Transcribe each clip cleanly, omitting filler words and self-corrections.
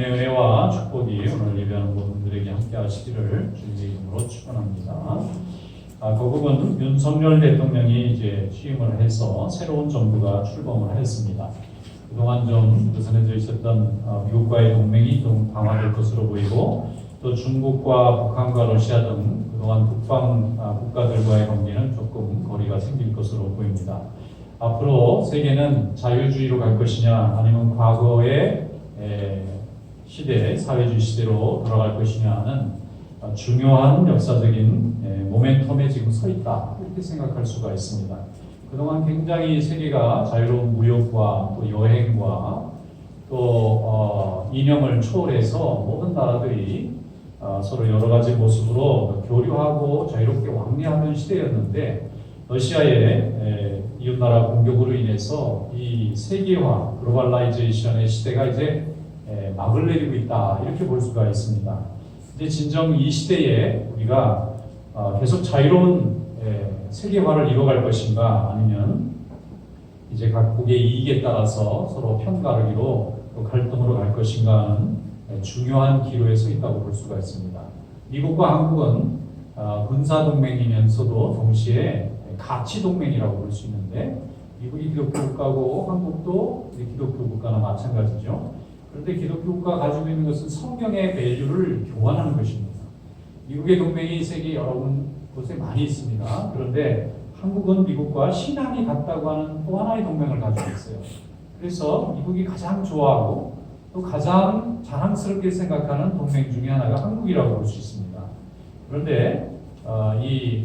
하나님의 은혜와 축복이 오늘 예배하는 모든 분들에게 함께 하시기를 주님의 이름으로 축원합니다. 거국은 윤석열 대통령이 이제 취임을 해서 새로운 정부가 출범을 했습니다. 그동안 좀 느슨해져 있었던 미국과의 동맹이 좀 강화될 것으로 보이고, 또 중국과 북한과 러시아 등 그동안 북방 국가들과의 관계는 조금 거리가 생길 것으로 보입니다. 앞으로 세계는 자유주의로 갈 것이냐, 아니면 과거의 시대, 사회주의 시대로 돌아갈 것이냐는 중요한 역사적인 모멘텀에 지금 서 있다, 이렇게 생각할 수가 있습니다. 그동안 굉장히 세계가 자유로운 무역과 또 여행과 또 이념을 초월해서 모든 나라들이 서로 여러 가지 모습으로 교류하고 자유롭게 왕래하는 시대였는데, 러시아의 이웃나라 공격으로 인해서 이 세계화, 글로벌라이제이션의 시대가 이제 막을 내리고 있다, 이렇게 볼 수가 있습니다. 이제 진정 이 시대에 우리가 계속 자유로운 세계화를 이뤄갈 것인가, 아니면 이제 각국의 이익에 따라서 서로 편가르기로 또 갈등으로 갈 것인가 하는 중요한 기로에 서 있다고 볼 수가 있습니다. 미국과 한국은 군사동맹이면서도 동시에 가치동맹이라고 볼 수 있는데, 미국이 기독교 국가고 한국도 기독교 국가나 마찬가지죠. 그런데 기독교 국가가 가지고 있는 것은 성경의 밸류를 교환하는 것입니다. 미국의 동맹이 세계 여러 곳에 많이 있습니다. 그런데 한국은 미국과 신앙이 같다고 하는 또 하나의 동맹을 가지고 있어요. 그래서 미국이 가장 좋아하고 또 가장 자랑스럽게 생각하는 동맹 중에 하나가 한국이라고 볼 수 있습니다. 그런데 이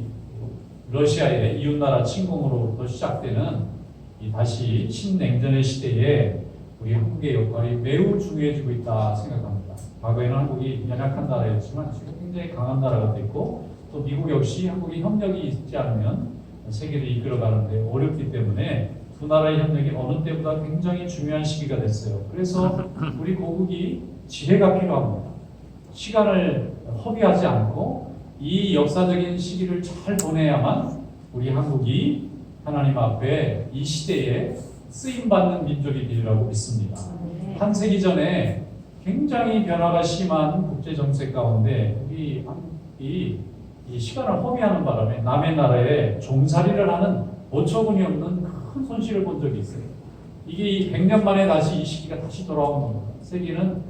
러시아의 이웃나라 침공으로부터 시작되는 이 다시 신냉전의 시대에 우리 한국의 역할이 매우 중요해지고 있다 생각합니다. 과거에는 한국이 연약한 나라였지만 지금 굉장히 강한 나라가 됐고, 또 미국 역시 한국이 협력이 있지 않으면 세계를 이끌어가는데 어렵기 때문에 두 나라의 협력이 어느 때보다 굉장히 중요한 시기가 됐어요. 그래서 우리 고국이 지혜가 필요합니다. 시간을 허비하지 않고 이 역사적인 시기를 잘 보내야만 우리 한국이 하나님 앞에 이 시대에 쓰임받는 민족이 되리라고 믿습니다. 한 세기 전에 굉장히 변화가 심한 국제정책 가운데 우리 한국이 이 시간을 허비하는 바람에 남의 나라에 종살이를 하는 어처구니 없는 큰 손실을 본 적이 있어요. 이게 100년 만에 다시 이 시기가 다시 돌아온 겁니다. 세계는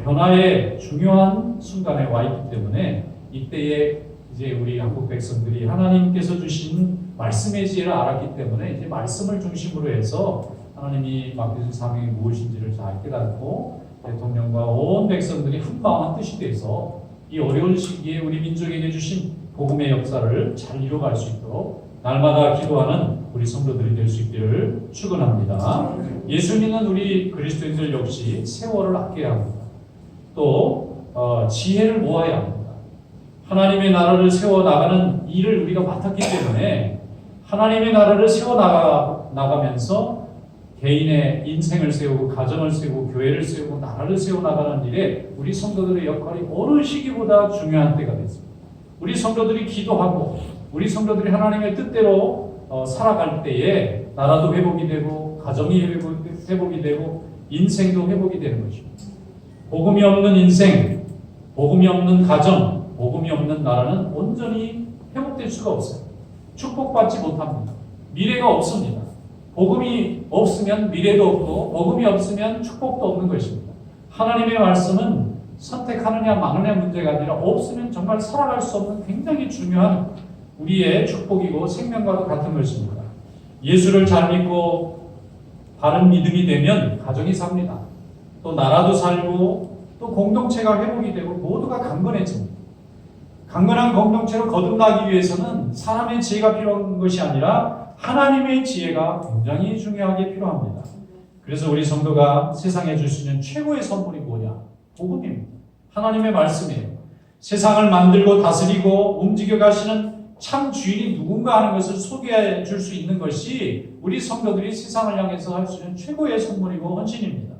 변화의 중요한 순간에 와 있기 때문에 이때에 이제 우리 한국 백성들이 하나님께서 주신 말씀의 지혜를 알았기 때문에 이제 말씀을 중심으로 해서 하나님이 맡겨준 사명이 무엇인지를 잘 깨닫고 대통령과 온 백성들이 한 마음 한 뜻이 돼서 이 어려운 시기에 우리 민족에게 주신 복음의 역사를 잘 이뤄갈 수 있도록 날마다 기도하는 우리 성도들이 될 수 있기를 축원합니다. 예수 믿는 우리 그리스도인들 역시 세월을 아껴야 합니다. 또 지혜를 모아야 합니다. 하나님의 나라를 세워나가는 일을 우리가 맡았기 때문에 하나님의 나라를 세워나가면서 개인의 인생을 세우고 가정을 세우고 교회를 세우고 나라를 세워나가는 일에 우리 성도들의 역할이 어느 시기보다 중요한 때가 됐습니다. 우리 성도들이 기도하고 우리 성도들이 하나님의 뜻대로 살아갈 때에 나라도 회복이 되고 가정이 회복이 되고 인생도 회복이 되는 것입니다. 복음이 없는 인생, 복음이 없는 가정, 복음이 없는 나라는 온전히 회복될 수가 없어요. 축복받지 못합니다. 미래가 없습니다. 복음이 없으면 미래도 없고 복음이 없으면 축복도 없는 것입니다. 하나님의 말씀은 선택하느냐 마느냐 문제가 아니라 없으면 정말 살아갈 수 없는 굉장히 중요한 우리의 축복이고 생명과도 같은 것입니다. 예수를 잘 믿고 바른 믿음이 되면 가정이 삽니다. 또 나라도 살고 또 공동체가 회복이 되고 모두가 강건해집니다. 강건한 공동체로 거듭나기 위해서는 사람의 지혜가 필요한 것이 아니라 하나님의 지혜가 굉장히 중요하게 필요합니다. 그래서 우리 성도가 세상에 줄 수 있는 최고의 선물이 뭐냐? 복음입니다. 하나님의 말씀이에요. 세상을 만들고 다스리고 움직여 가시는 참 주인이 누군가 하는 것을 소개해 줄 수 있는 것이 우리 성도들이 세상을 향해서 할 수 있는 최고의 선물이고 헌신입니다.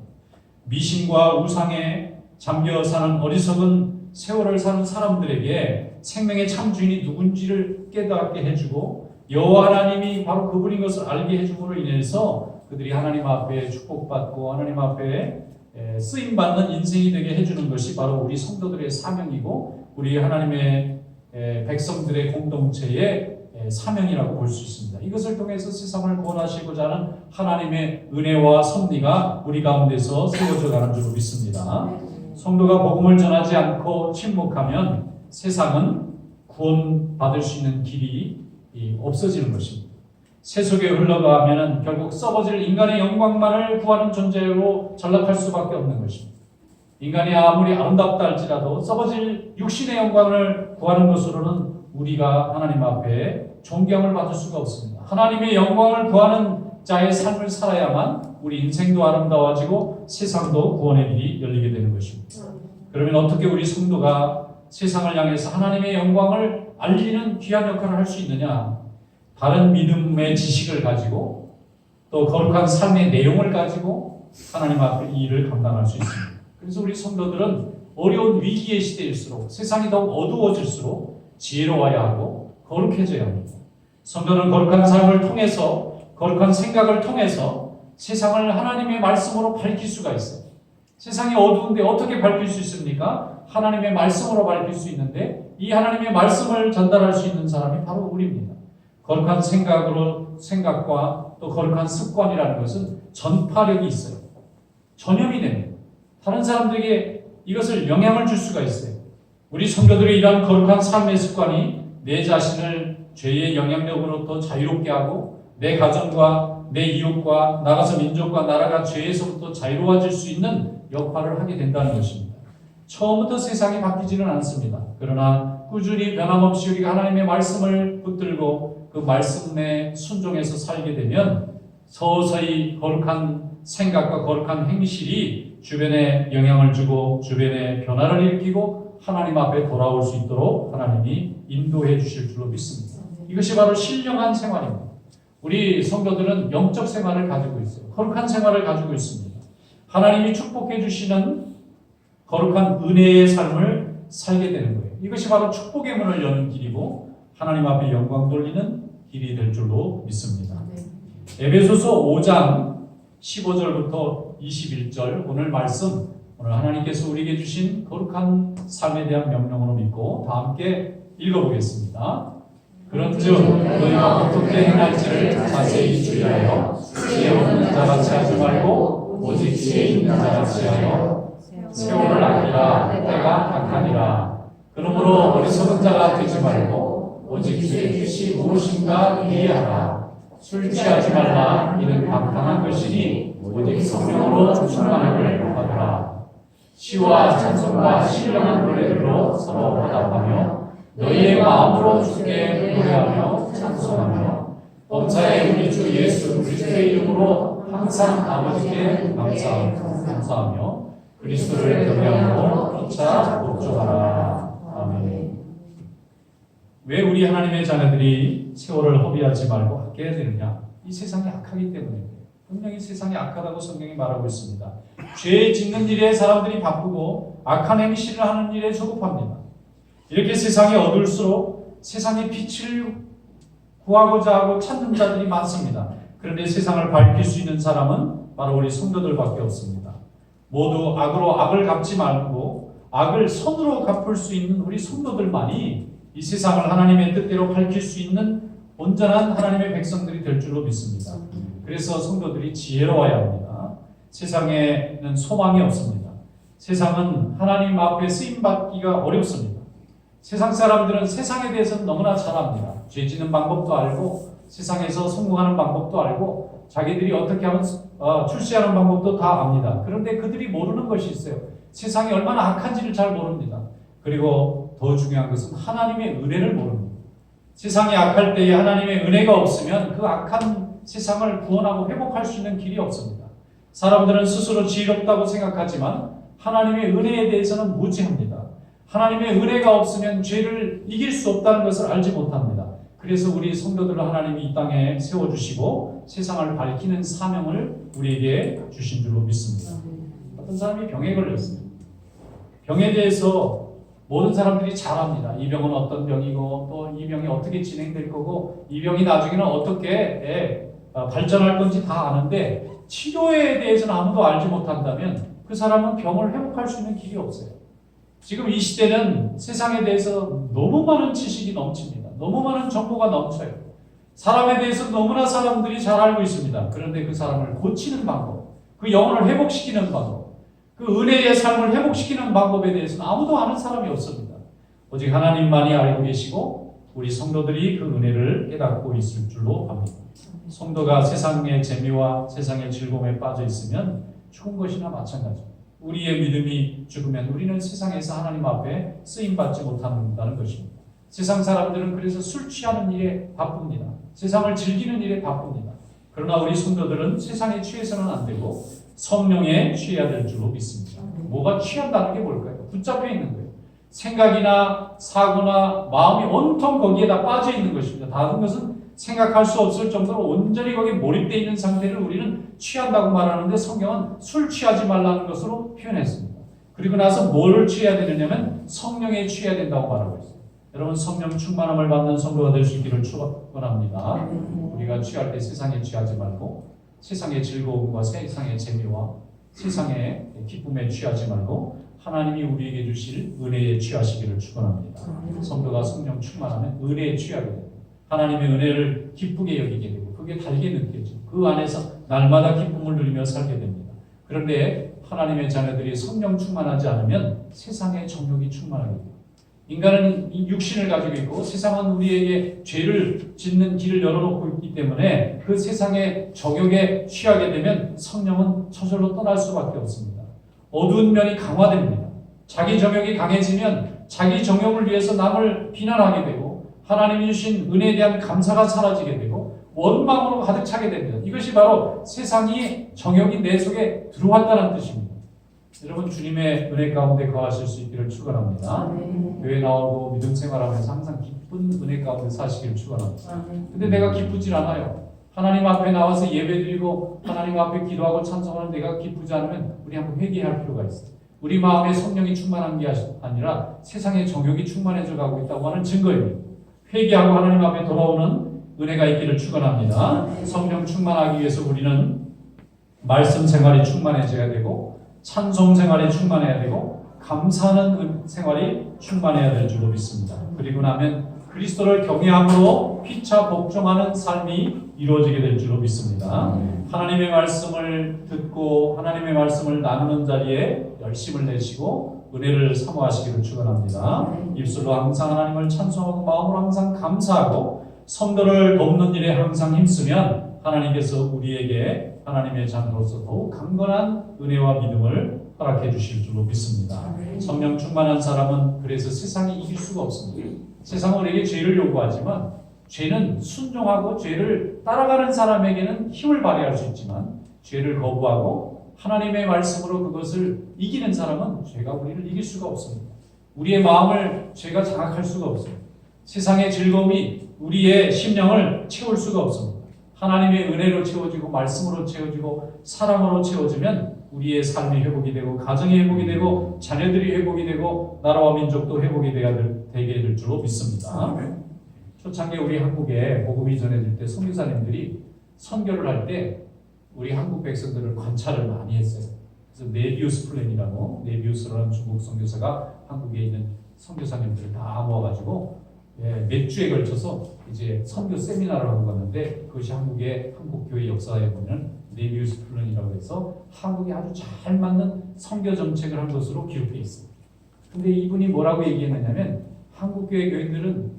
미신과 우상에 잠겨 사는 어리석은 세월을 사는 사람들에게 생명의 참 주인이 누군지를 깨닫게 해주고 여호와 하나님이 바로 그분인 것을 알게 해줌으로 인해서 그들이 하나님 앞에 축복받고 하나님 앞에 쓰임받는 인생이 되게 해주는 것이 바로 우리 성도들의 사명이고 우리 하나님의 백성들의 공동체의 사명이라고 볼 수 있습니다. 이것을 통해서 세상을 구원하시고자 하는 하나님의 은혜와 섭리가 우리 가운데서 세워져 가는 줄 믿습니다. 성도가 복음을 전하지 않고 침묵하면 세상은 구원받을 수 있는 길이 없어지는 것입니다. 세속에 흘러가면 결국 썩어질 인간의 영광만을 구하는 존재로 전락할 수밖에 없는 것입니다. 인간이 아무리 아름답다 할지라도 썩어질 육신의 영광을 구하는 것으로는 우리가 하나님 앞에 존경을 받을 수가 없습니다. 하나님의 영광을 구하는 자의 삶을 살아야만 우리 인생도 아름다워지고 세상도 구원의 길이 열리게 되는 것입니다. 그러면 어떻게 우리 성도가 세상을 향해서 하나님의 영광을 알리는 귀한 역할을 할 수 있느냐? 바른 믿음의 지식을 가지고 또 거룩한 삶의 내용을 가지고 하나님 앞에 이 일을 감당할 수 있습니다. 그래서 우리 성도들은 어려운 위기의 시대일수록 세상이 더욱 어두워질수록 지혜로워야 하고 거룩해져야 합니다. 성도는 거룩한 삶을 통해서 거룩한 생각을 통해서 세상을 하나님의 말씀으로 밝힐 수가 있어요. 세상이 어두운데 어떻게 밝힐 수 있습니까? 하나님의 말씀으로 밝힐 수 있는데 이 하나님의 말씀을 전달할 수 있는 사람이 바로 우리입니다. 거룩한 생각과 또 거룩한 습관이라는 것은 전파력이 있어요. 전염이 됩니다. 다른 사람들에게 이것을 영향을 줄 수가 있어요. 우리 성도들의 이러한 거룩한 삶의 습관이 내 자신을 죄의 영향력으로부터 자유롭게 하고 내 가정과 내 이웃과 나가서 민족과 나라가 죄에서부터 자유로워질 수 있는 역할을 하게 된다는 것입니다. 처음부터 세상이 바뀌지는 않습니다. 그러나 꾸준히 변함없이 우리가 하나님의 말씀을 붙들고 그 말씀에 순종해서 살게 되면 서서히 거룩한 생각과 거룩한 행실이 주변에 영향을 주고 주변에 변화를 일으키고 하나님 앞에 돌아올 수 있도록 하나님이 인도해 주실 줄로 믿습니다. 이것이 바로 신령한 생활입니다. 우리 성도들은 영적 생활을 가지고 있어요. 거룩한 생활을 가지고 있습니다. 하나님이 축복해 주시는 거룩한 은혜의 삶을 살게 되는 거예요. 이것이 바로 축복의 문을 여는 길이고 하나님 앞에 영광 돌리는 길이 될 줄로 믿습니다. 에베소서 5장 15절부터 21절 오늘 말씀, 오늘 하나님께서 우리에게 주신 거룩한 삶에 대한 명령으로 믿고 다 함께 읽어보겠습니다. 그런즉 너희가 어떻게 행할지를 자세히 주의하여 지혜 없는 자같이 하지 말고 오직 지혜 있는 자같이 하여 세월을 아끼라. 때가 악하니라. 그러므로 어리석은 자가 되지 말고 오직 주의 뜻이 무엇인가 이해하라. 술 취하지 말라. 이는 방탕한 것이니 오직 성령으로 충만함을 받으라. 시와 찬송과 신령한 노래들로 서로 화답하며 너희의 마음으로 주께 노래하며 찬송하며 범사의 우리 주 예수 그리스도의 이름으로 항상 아버지께 감사하며 그리스도를 경외함으로 피차 목조하라. 아멘. 왜 우리 하나님의 자녀들이 세월을 허비하지 말고 아껴야 되느냐? 이 세상이 악하기 때문입니다. 분명히 세상이 악하다고 성경이 말하고 있습니다. 죄 짓는 일에 사람들이 바쁘고 악한 행실을 하는 일에 조급합니다. 이렇게 세상이 어두울수록 세상의 빛을 구하고자 하고 찾는 자들이 많습니다. 그런데 세상을 밝힐 수 있는 사람은 바로 우리 성도들밖에 없습니다. 모두 악으로 악을 갚지 말고 악을 선으로 갚을 수 있는 우리 성도들만이 이 세상을 하나님의 뜻대로 밝힐 수 있는 온전한 하나님의 백성들이 될 줄로 믿습니다. 그래서 성도들이 지혜로워야 합니다. 세상에는 소망이 없습니다. 세상은 하나님 앞에 쓰임받기가 어렵습니다. 세상 사람들은 세상에 대해서는 너무나 잘 압니다. 죄 짓는 방법도 알고 세상에서 성공하는 방법도 알고 자기들이 어떻게 하면 출세하는 방법도 다 압니다. 그런데 그들이 모르는 것이 있어요. 세상이 얼마나 악한지를 잘 모릅니다. 그리고 더 중요한 것은 하나님의 은혜를 모릅니다. 세상이 악할 때에 하나님의 은혜가 없으면 그 악한 세상을 구원하고 회복할 수 있는 길이 없습니다. 사람들은 스스로 지혜롭다고 생각하지만 하나님의 은혜에 대해서는 무지합니다. 하나님의 은혜가 없으면 죄를 이길 수 없다는 것을 알지 못합니다. 그래서 우리 성도들을 하나님이 이 땅에 세워주시고 세상을 밝히는 사명을 우리에게 주신 줄로 믿습니다. 어떤 사람이 병에 걸렸습니다. 병에 대해서 모든 사람들이 잘 압니다. 이 병은 어떤 병이고 또 이 병이 어떻게 진행될 거고 이 병이 나중에는 어떻게 발전할 건지 다 아는데 치료에 대해서는 아무도 알지 못한다면 그 사람은 병을 회복할 수 있는 길이 없어요. 지금 이 시대는 세상에 대해서 너무 많은 지식이 넘칩니다. 너무 많은 정보가 넘쳐요. 사람에 대해서 너무나 사람들이 잘 알고 있습니다. 그런데 그 사람을 고치는 방법, 그 영혼을 회복시키는 방법, 그 은혜의 삶을 회복시키는 방법에 대해서는 아무도 아는 사람이 없습니다. 오직 하나님만이 알고 계시고 우리 성도들이 그 은혜를 깨닫고 있을 줄로 압니다. 성도가 세상의 재미와 세상의 즐거움에 빠져 있으면 죽은 것이나 마찬가지입니다. 우리의 믿음이 죽으면 우리는 세상에서 하나님 앞에 쓰임받지 못한다는 것입니다. 세상 사람들은 그래서 술 취하는 일에 바쁩니다. 세상을 즐기는 일에 바쁩니다. 그러나 우리 성도들은 세상에 취해서는 안 되고 성령에 취해야 될 줄로 믿습니다. 뭐가 취한다는 게 뭘까요? 붙잡혀 있는 거예요. 생각이나 사고나 마음이 온통 거기에다 빠져 있는 것입니다. 다른 것은 생각할 수 없을 정도로 온전히 거기에 몰입되어 있는 상태를 우리는 취한다고 말하는데 성경은 술 취하지 말라는 것으로 표현했습니다. 그리고 나서 뭘 취해야 되느냐면 성령에 취해야 된다고 말하고 있어요. 여러분 성령 충만함을 받는 성도가 될 수 있기를 축원합니다. 우리가 취할 때 세상에 취하지 말고 세상의 즐거움과 세상의 재미와 세상의 기쁨에 취하지 말고 하나님이 우리에게 주실 은혜에 취하시기를 축원합니다. 성도가 성령 충만하면 은혜에 취하게 됩니다. 하나님의 은혜를 기쁘게 여기게 되고 그게 달게 느껴지고 그 안에서 날마다 기쁨을 누리며 살게 됩니다. 그런데 하나님의 자녀들이 성령 충만하지 않으면 세상의 정욕이 충만하게 됩니다. 인간은 육신을 가지고 있고 세상은 우리에게 죄를 짓는 길을 열어놓고 있기 때문에 그 세상의 정욕에 취하게 되면 성령은 저절로 떠날 수밖에 없습니다. 어두운 면이 강화됩니다. 자기 정욕이 강해지면 자기 정욕을 위해서 남을 비난하게 되고 하나님이 주신 은혜에 대한 감사가 사라지게 되고 원망으로 가득 차게 됩니다. 이것이 바로 세상이 정욕이 내 속에 들어왔다는 뜻입니다. 여러분 주님의 은혜 가운데 거하실 수 있기를 축원합니다. 교회 나오고 믿음 생활하면서 항상 기쁜 은혜 가운데 사시기를 축원합니다. 근데 내가 기쁘질 않아요. 하나님 앞에 나와서 예배드리고 하나님 앞에 기도하고 찬송하는 내가 기쁘지 않으면 우리 한번 회개할 필요가 있어요. 우리 마음에 성령이 충만한 게 아니라 세상의 정욕이 충만해져 가고 있다고 하는 증거입니다. 회개하고 하나님 앞에 돌아오는 은혜가 있기를 축원합니다. 성령 충만하기 위해서 우리는 말씀 생활이 충만해져야 되고 찬송 생활이 충만해야 되고 감사하는 생활이 충만해야 될 줄로 믿습니다. 그리고 나면 그리스도를 경외함으로 피차 복종하는 삶이 이루어지게 될 줄로 믿습니다. 하나님의 말씀을 듣고 하나님의 말씀을 나누는 자리에 열심을 내시고 은혜를 사모하시기를 축원합니다. 입술로 항상 하나님을 찬송하고 마음으로 항상 감사하고 성도를 돕는 일에 항상 힘쓰면 하나님께서 우리에게 하나님의 자녀로서 더욱 강건한 은혜와 믿음을 허락해 주실 줄로 믿습니다. 성령 충만한 사람은 그래서 세상이 이길 수가 없습니다. 세상은 우리에게 죄를 요구하지만 죄는 순종하고 죄를 따라가는 사람에게는 힘을 발휘할 수 있지만 죄를 거부하고 하나님의 말씀으로 그것을 이기는 사람은 죄가 우리를 이길 수가 없습니다. 우리의 마음을 죄가 장악할 수가 없습니다. 세상의 즐거움이 우리의 심령을 채울 수가 없습니다. 하나님의 은혜로 채워지고 말씀으로 채워지고 사랑으로 채워지면 우리의 삶이 회복이 되고 가정이 회복이 되고 자녀들이 회복이 되고 나라와 민족도 회복이 되게 될 줄로 믿습니다. 초창기 우리 한국에 복음이 전해질 때 선교사님들이 선교를 할 때 우리 한국 백성들을 관찰을 많이 했어요. 그래서 네비우스 플랜이라고 네비우스라는 중국 선교사가 한국에 있는 선교사님들을 다 모아가지고 몇 주에 걸쳐서 이제 선교 세미나를 하고 갔는데 그것이 한국 교회 역사에 보면 네비우스 플랜이라고 해서 한국에 아주 잘 맞는 선교 정책을 한 것으로 기록되어 있습니다. 근데 이분이 뭐라고 얘기했느냐면 한국 교회 교인들은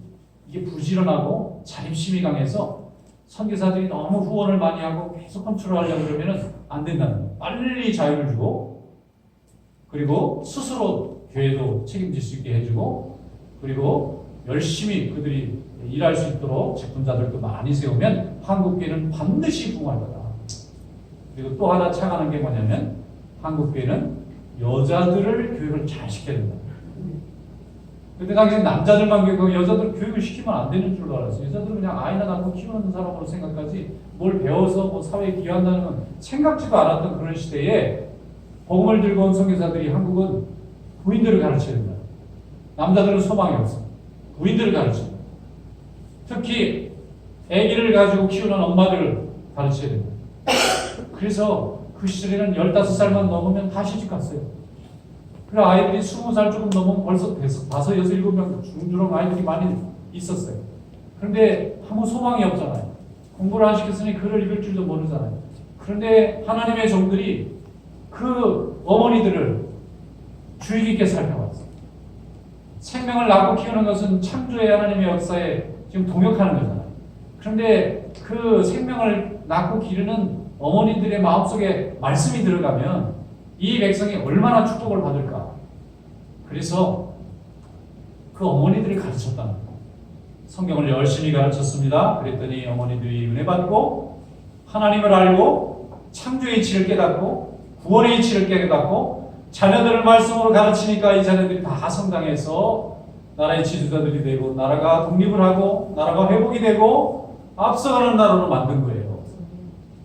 이게 부지런하고 자립심이 강해서 선교사들이 너무 후원을 많이 하고 계속 컨트롤하려고 그러면 안 된다는 거예요. 빨리 자유를 주고 그리고 스스로 교회도 책임질 수 있게 해주고 그리고 열심히 그들이 일할 수 있도록 직분자들도 많이 세우면 한국교회는 반드시 부흥할 거다. 그리고 또 하나 착안한 게 뭐냐면 한국교회는 여자들을 교육을 잘 시켜야 된다. 그때 당시 남자들만 교육하고 여자들 교육을 시키면 안 되는 줄로 알았어요. 여자들은 그냥 아이나 낳고 키우는 사람으로 생각하지 뭘 배워서 뭐 사회에 기여한다는 건 생각지도 않았던 그런 시대에 복음을 들고 온 선교사들이 한국은 부인들을 가르쳐야 된다. 남자들은 소망이 없어. 부인들을 가르쳐야 된다. 특히 아기를 가지고 키우는 엄마들을 가르쳐야 된다. 그래서 그 시절에는 15살만 넘으면 다 시집갔어요. 그래 아이들이 20살 조금 넘으면 벌써 5, 6, 7명 중주렁 아이들이 많이 있었어요. 그런데 아무 소망이 없잖아요. 공부를 안 시켰으니 글을 읽을 줄도 모르잖아요. 그런데 하나님의 종들이 그 어머니들을 주의 깊게 살펴봤어요. 생명을 낳고 키우는 것은 창조의 하나님의 역사에 지금 동역하는 거잖아요. 그런데 그 생명을 낳고 기르는 어머니들의 마음속에 말씀이 들어가면 이 백성이 얼마나 축복을 받을까. 그래서 그 어머니들이 가르쳤다는 거예요. 성경을 열심히 가르쳤습니다. 그랬더니 어머니들이 은혜 받고 하나님을 알고 창조의 이치를 깨닫고 구원의 이치를 깨닫고 자녀들을 말씀으로 가르치니까 이 자녀들이 다 성장해서 나라의 지도자들이 되고 나라가 독립을 하고 나라가 회복이 되고 앞서가는 나라로 만든 거예요.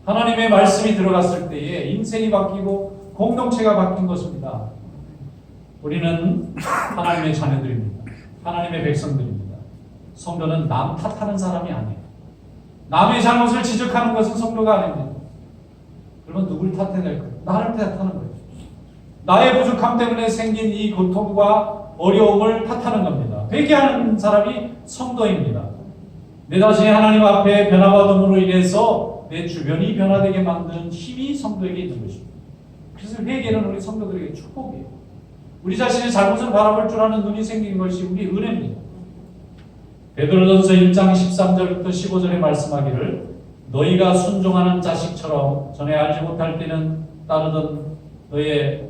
하나님의 말씀이 들어갔을 때에 인생이 바뀌고 공동체가 바뀐 것입니다. 우리는 하나님의 자녀들입니다. 하나님의 백성들입니다. 성도는 남 탓하는 사람이 아니에요. 남의 잘못을 지적하는 것은 성도가 아닙니다. 그러면 누굴 탓해낼 거예요? 나를 탓하는 거예요. 나의 부족함 때문에 생긴 이 고통과 어려움을 탓하는 겁니다. 회개하는 사람이 성도입니다. 내 자신이 하나님 앞에 변화받음으로 인해서 내 주변이 변화되게 만드는 힘이 성도에게 있는 것입니다. 그래서 회개는 우리 성도들에게 축복이에요. 우리 자신의 잘못을 바라볼 줄 아는 눈이 생긴 것이 우리 은혜입니다. 베드로전서 1장 13절부터 15절에 말씀하기를 너희가 순종하는 자식처럼 전에 알지 못할 때는 따르던 너의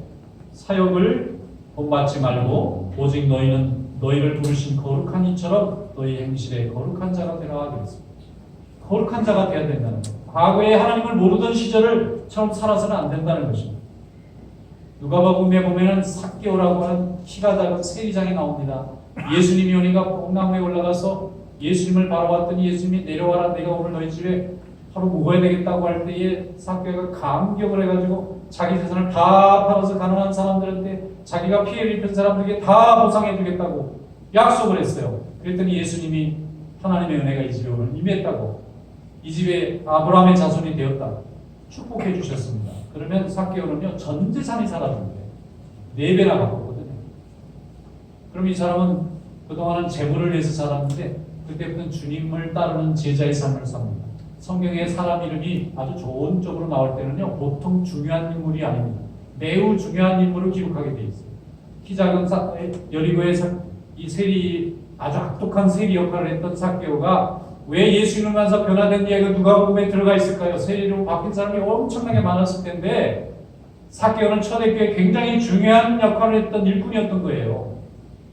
사역을 본받지 말고 오직 너희는 너희를 부르신 거룩한 이처럼 너희 행실에 거룩한 자가 되라 하겠습니다. 거룩한 자가 되어야 된다는 것. 과거에 하나님을 모르던 시절을 처럼 살아서는 안 된다는 것입니다. 누가복음에 보면은 삭개오라고 하는 키가 작은 세리장이 나옵니다. 예수님이 오니까 뽕나무에 올라가서 예수님을 바라봤더니 예수님이 내려와라 내가 오늘 너희 집에 하루 묵어야 되겠다고 할 때에 삭개오가 감격을 해가지고 자기 재산을 다 팔아서 가난한 사람들한테 자기가 피해를 입힌 사람들에게 다 보상해 주겠다고 약속을 했어요. 그랬더니 예수님이 하나님의 은혜가 이 집에 오늘 임했다고 이 집에 아브라함의 자손이 되었다 축복해 주셨습니다. 그러면 삭개오는요 전 재산이 사라졌는데 4배나 바꿨거든요. 그럼 이 사람은 그동안은 재물을 위해서 살았는데 그때부터는 주님을 따르는 제자의 삶을 삽니다. 성경에 사람 이름이 아주 좋은 쪽으로 나올 때는요 보통 중요한 인물이 아닙니다. 매우 중요한 인물을 기록하게 돼 있어요. 키 작은 여리고의 이 세리 아주 악독한 세리 역할을 했던 삭개오가 왜 예수님을 만나서 변화된 이야기가 누가복음에 들어가 있을까요? 세리로 바뀐 사람이 엄청나게 많았을 텐데 삭개오는 초대교회에 굉장히 중요한 역할을 했던 일꾼이었던 거예요.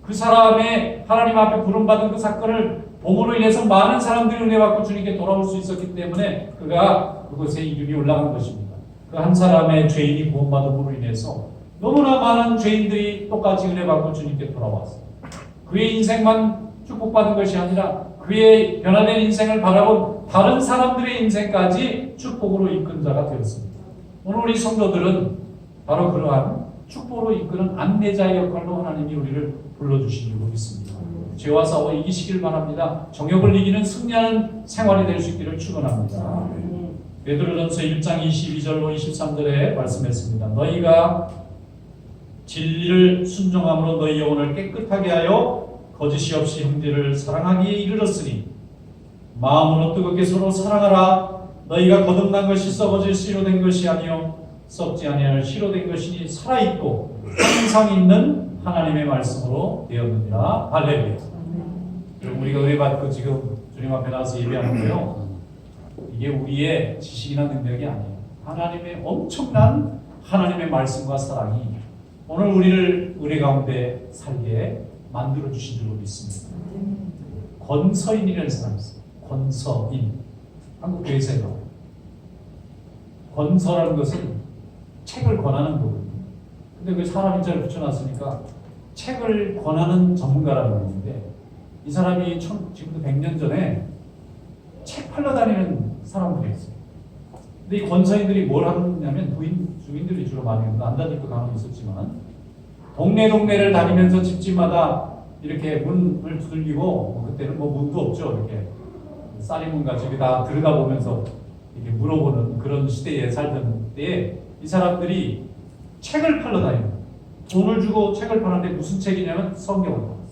그 사람의 하나님 앞에 부름받은 그 사건을 봄으로 인해서 많은 사람들이 은혜 받고 주님께 돌아올 수 있었기 때문에 그가 그곳에 이름이 올라간 것입니다. 그 한 사람의 죄인이 구원받음으로 인해서 너무나 많은 죄인들이 똑같이 은혜 받고 주님께 돌아왔어요. 그의 인생만 축복받은 것이 아니라 그의 변화된 인생을 바라본 다른 사람들의 인생까지 축복으로 이끈 자가 되었습니다. 오늘 우리 성도들은 바로 그러한 축복으로 이끄는 안내자의 역할로 하나님이 우리를 불러주신 줄 믿습니다. 죄와 싸워 이기시길 바랍니다. 정욕을 이기는 승리하는 생활이 될 수 있기를 축원합니다. 베드로전서 1장 22절로 23절에 말씀했습니다. 너희가 진리를 순종함으로 너희 영혼을 깨끗하게 하여 거짓이 없이 형제를 사랑하기에 이르렀으니 마음으로 뜨겁게 서로 사랑하라. 너희가 거듭난 것이 썩어질 씨로 된 것이 아니요 썩지 아니할 씨로 된 것이니 살아있고 항상 있는 하나님의 말씀으로 되었느니라. 할렐루야. 그럼 우리가 은혜 받고 지금 주님 앞에 나와서 예배하는 거요. 이게 우리의 지식이나 능력이 아니에요. 하나님의 엄청난 하나님의 말씀과 사랑이 오늘 우리를 은혜 가운데 살게 만들어 주신 줄로 믿습니다. 권서인이라는 사람이 있어요. 권서인. 한국 교회에서 나와요. 권서라는 것은 책을 권하는 거거든요. 근데 그 사람 인자를 붙여놨으니까 책을 권하는 전문가라는 건데 이 사람이 지금부터 100년 전에 책 팔러 다니는 사람들이 있어요. 근데 이 권서인들이 뭘 하냐면 주민들이 주로 많이 했는데 안 다니고 가만히 있었지만 동네를 다니면서 집집마다 이렇게 문을 두들기고 그때는 뭐 문도 없죠. 이렇게 쌀이문과 집에 다 들여다보면서 이렇게 물어보는 그런 시대에 살던 때에 이 사람들이 책을 팔러 다녀요. 돈을 주고 책을 파는데 무슨 책이냐면 성경을 팔았어요.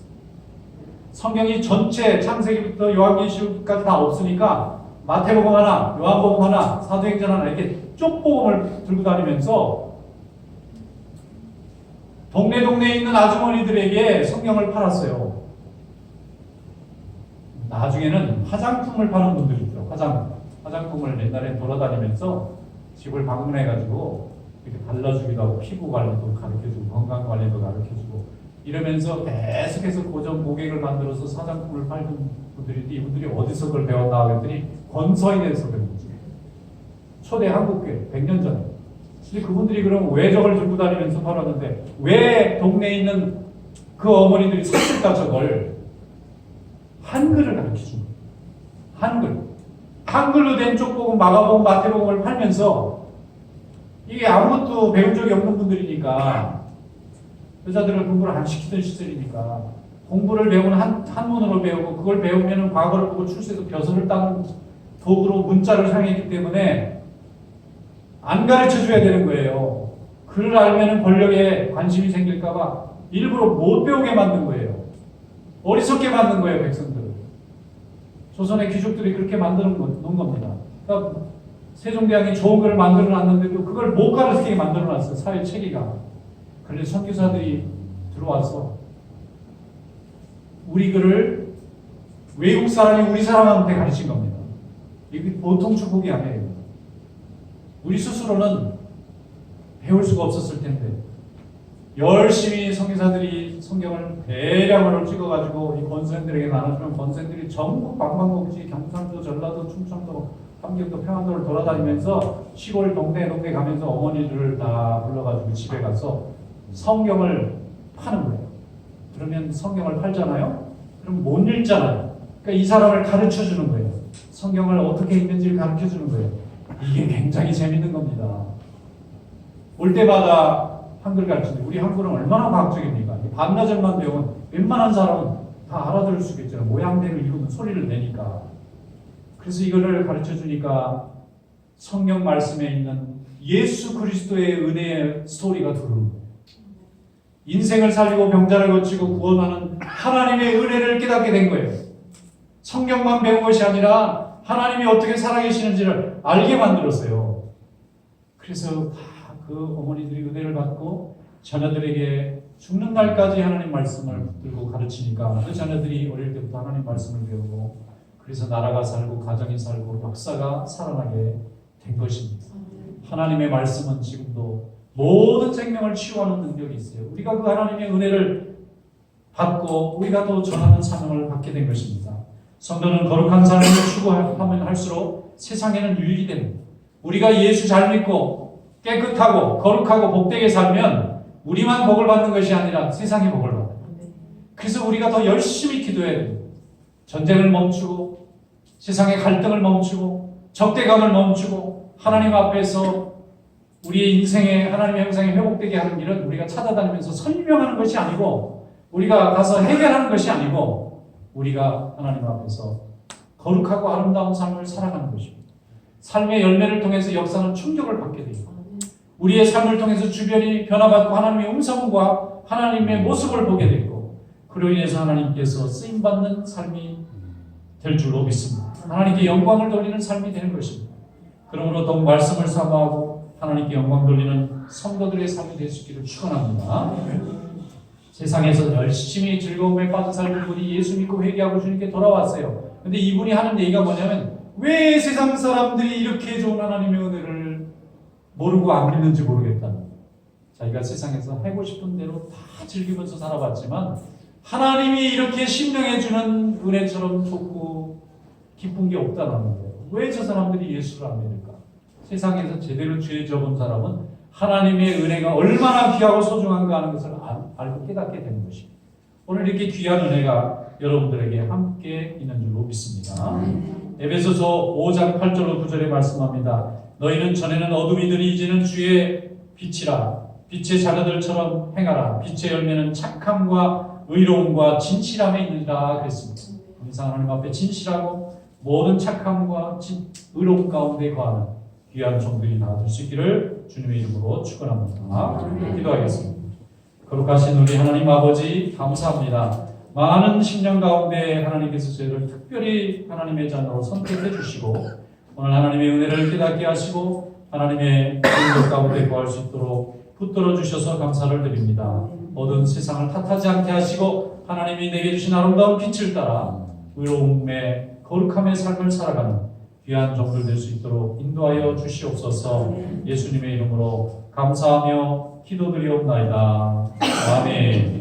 성경이 전체 창세기부터 요한계시록까지 다 없으니까 마태복음 하나, 요한복음 하나, 사도행전 하나 이렇게 쪽복음을 들고 다니면서 동네에 있는 아주머니들에게 성경을 팔았어요. 나중에는 화장품을 파는 분들이 있더라고요. 화장품을 옛날에 돌아다니면서 집을 방문해가지고 이렇게 발라주기도 하고 피부 관리도 가르쳐주고 건강 관리도 가르쳐주고 이러면서 계속해서 고정 고객을 만들어서 화장품을 팔던 분들인데 이분들이 어디서 그걸 배웠나 했더니 권서인에서 배운 거죠. 초대 한국교회 100년 전에. 근데 그분들이 그럼 왜 저걸 들고 다니면서 팔았는데 왜 동네에 있는 그 어머니들이 샀을까 저걸? 한글을 가르쳐준 거예요. 한글. 한글로 된 쪽복음, 마가복음, 마태복음을 팔면서 이게 아무것도 배운 적이 없는 분들이니까 여자들을 공부를 안 시키던 시절이니까 공부를 배우면 한문으로 배우고 그걸 배우면 과거를 보고 출세해서 벼슬을 따는 도구로 문자를 사용했기 때문에 안 가르쳐줘야 되는 거예요. 글을 알면 권력에 관심이 생길까봐 일부러 못 배우게 만든 거예요. 어리석게 만든 거예요, 백성들을. 조선의 귀족들이 그렇게 만드는 놓은 겁니다. 그러니까 세종대왕이 좋은 걸 만들어 놨는데도 그걸 못 가르치게 만들어 놨어요, 사회 체계가. 그래서 선교사들이 들어와서 우리 글을 외국 사람이 우리 사람한테 가르친 겁니다. 이게 보통 축복이 아니에요. 우리 스스로는 배울 수가 없었을 텐데 열심히 선교사들이 성경을 대량으로 찍어가지고 이 권선들에게 나눠주면 권선들이 전국 방방곡곡지 경상도, 전라도, 충청도, 함경도, 평안도를 돌아다니면서 시골 동네 가면서 어머니들을 다 불러가지고 집에 가서 성경을 파는 거예요. 그러면 성경을 팔잖아요? 그럼 못 읽잖아요. 그러니까 이 사람을 가르쳐 주는 거예요. 성경을 어떻게 읽는지를 가르쳐 주는 거예요. 이게 굉장히 재밌는 겁니다. 올 때마다 한글 가르치는데 우리 한글은 얼마나 과학적입니까? 반나절만 배우면 웬만한 사람은 다 알아들을 수 있겠잖아요. 모양대로 읽으면 소리를 내니까. 그래서 이거를 가르쳐 주니까 성경 말씀에 있는 예수 그리스도의 은혜의 스토리가 들어오는 거예요. 인생을 살리고 병자를 고치고 구원하는 하나님의 은혜를 깨닫게 된 거예요. 성경만 배운 것이 아니라 하나님이 어떻게 살아계시는지를 알게 만들었어요. 그래서 다 그 어머니들이 은혜를 받고 자녀들에게 죽는 날까지 하나님 말씀을 들고 가르치니까 그 자녀들이 어릴 때부터 하나님 말씀을 배우고 그래서 나라가 살고 가정이 살고 역사가 살아나게 된 것입니다. 하나님의 말씀은 지금도 모든 생명을 치유하는 능력이 있어요. 우리가 그 하나님의 은혜를 받고 우리가 또 전하는 사명을 받게 된 것입니다. 성도는 거룩한 삶을 추구하면 할수록 세상에는 유익이 됩니다. 우리가 예수 잘 믿고 깨끗하고 거룩하고 복되게 살면 우리만 복을 받는 것이 아니라 세상에 복을 받아요. 그래서 우리가 더 열심히 기도해야 됩니다. 전쟁을 멈추고 세상의 갈등을 멈추고 적대감을 멈추고 하나님 앞에서 우리의 인생에 하나님의 형상이 회복되게 하는 일은 우리가 찾아다니면서 설명하는 것이 아니고 우리가 가서 해결하는 것이 아니고 우리가 하나님 앞에서 거룩하고 아름다운 삶을 살아가는 것입니다. 삶의 열매를 통해서 역사는 충격을 받게 됩니다. 우리의 삶을 통해서 주변이 변화받고 하나님의 음성과 하나님의 모습을 보게 되고 그로 인해서 하나님께서 쓰임받는 삶이 될 줄로 믿습니다. 하나님께 영광을 돌리는 삶이 되는 것입니다. 그러므로 더욱 말씀을 사모하고 하나님께 영광 돌리는 성도들의 삶이 될 수 있기를 축원합니다. 세상에서 열심히 즐거움에 빠져 살던 분이 예수 믿고 회개하고 주님께 돌아왔어요. 근데 이분이 하는 얘기가 뭐냐면 왜 세상 사람들이 이렇게 좋은 하나님의 은혜를 모르고 안 믿는지 모르겠다는 거예요. 자기가 세상에서 하고 싶은 대로 다 즐기면서 살아봤지만 하나님이 이렇게 심령해 주는 은혜처럼 좋고 기쁜 게 없다는 거예요. 왜 저 사람들이 예수를 안 믿을까? 세상에서 제대로 죄 접은 사람은 하나님의 은혜가 얼마나 귀하고 소중한가 하는 것을 알고 깨닫게 되는 것입니다. 오늘 이렇게 귀한 은혜가 여러분들에게 함께 있는 줄로 믿습니다. 에베소서 5장 8절로 9절에 말씀합니다. 너희는 전에는 어둠이더니 이제는 주의 빛이라. 빛의 자녀들처럼 행하라. 빛의 열매는 착함과 의로움과 진실함에 있느니라 그랬습니다. 항상 하나님 앞에 진실하고 모든 착함과 의로움 가운데 거하는 귀한 종들이 다 될 수 있기를 주님의 이름으로 축원합니다. 기도하겠습니다. 거룩하신 우리 하나님 아버지 감사합니다. 많은 10년 가운데 하나님께서 저희를 특별히 하나님의 자녀로 선택해 주시고 오늘 하나님의 은혜를 깨닫게 하시고 하나님의 인도 가운데 거할 수 있도록 붙들어 주셔서 감사를 드립니다. 모든 세상을 탓하지 않게 하시고 하나님이 내게 주신 아름다운 빛을 따라 의로움의 거룩함의 삶을 살아가는 귀한 종들 될 수 있도록 인도하여 주시옵소서. 예수님의 이름으로 감사하며 기도드리옵나이다. 아멘.